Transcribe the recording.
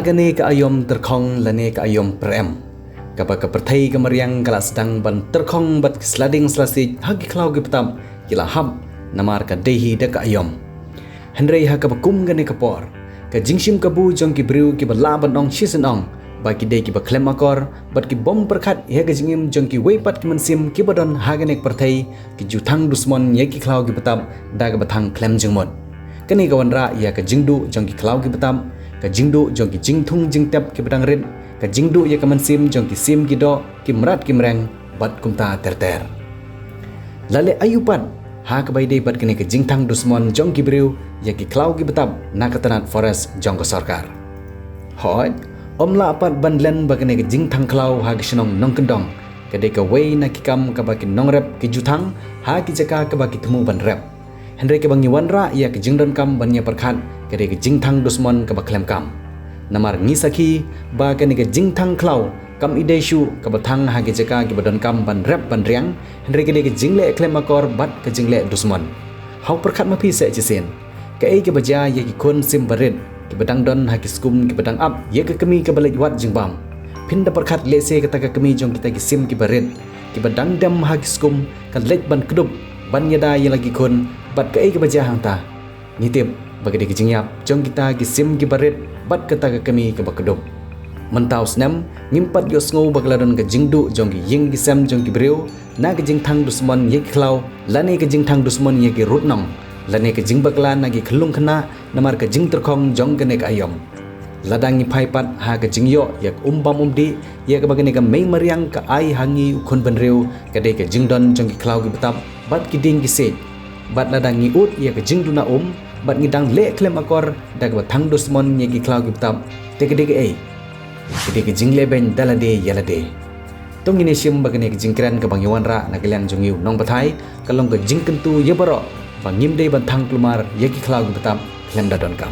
Hagane ka ayom terkong lane ka ayom prem. Kapa ka perthai ka mariang kala sedang ban terkong bat slading selasi hagi klau ki petam kila hab namar ka dehi da ka ayom. Henrei ha ka bakum gane ka por. Ka jingshim ka bu jong ki briu ki bala ban ong shisen ong. Ba ki de ki ba klem akor bat ki bom perkhat ya ka jingim jong ki weipat ki mansim ki badon hagane perthai ki jutang dusmon ye ki klau ki petam da ka batang klem jengmot. Kani ka wanra ya ka jingdu jong ki klau ki petam ka jingdu jong ki jingthung jingtep ki badang rin ka jingdu ya ka mansim jong ki sim ki do ki merat ki mereng bat kumta terter. Lale ayupan ha ka baide bat kini ka jingthang dusmon jong ki briu ya ki klau ki petam na ka tanat forest jong ka sarkar. Hoi omla apat bandlen bagane ke jingthang klau ha gisnong nong kendong kade ka wei na kikam ka baki nong rep ki jutang ha ki jaka ka baki temu ban rep henre ke bangi wanra ya ke jingdon kam banya perkhat kade ke jingthang dusmon ka baklem kam namar ngisaki ba kane ke jingthang klau kam ideshu ka bathang ha ki jaka ki badon kam ban rep ban riang henre ke jingle klem akor bat ke jingle dusmon hau perkhat ma phi se chisen ka ei ke baja ya ki kon sim barit ki badang don ha ki skum ki badang up ye ke kemi ke balik wat jingbam pinda perkhat lese ke taka kemi jong kita ki sim ki barit ki badang dam ha ki skum kan lek ban kedup ban yada ye lagi kon bat ke ei ke baja hang ta nitip bagi ki jingyap jong kita ki sim ki barit bat ke taka kemi ke bakedup mentau snam ngimpat yo sngo bagladon ke jingdu jong ki ying ki sam jong ki breu na ke jingthang dusmon ye ki klau lane ke jingthang dusmon ye ki rutnong lane ke jing bakla nagi khlung khna namar ke jing terkhong jong gane ka ayom ladang ni phaipat ha ke jing yo yak umbam umdi ye ke bagane ka mei mariang ka ai hangi ukhon benreu ke de ke jing don jong ki klau ki betap bat ki ding ki se bat ladang ni ut ye ke jing duna bat ni dang le klem akor dag ba thang dusmon ye ki klau ki betap te ke de ke ei ke de ke jing le ben dalade yalade tong ini sim bagane ke jing kran ka bangyawan ra nagalian jong yu nong bathai kalong ke jing kentu ye baro Bangim day bantang kelumar yaki klau betam klem dadon kam.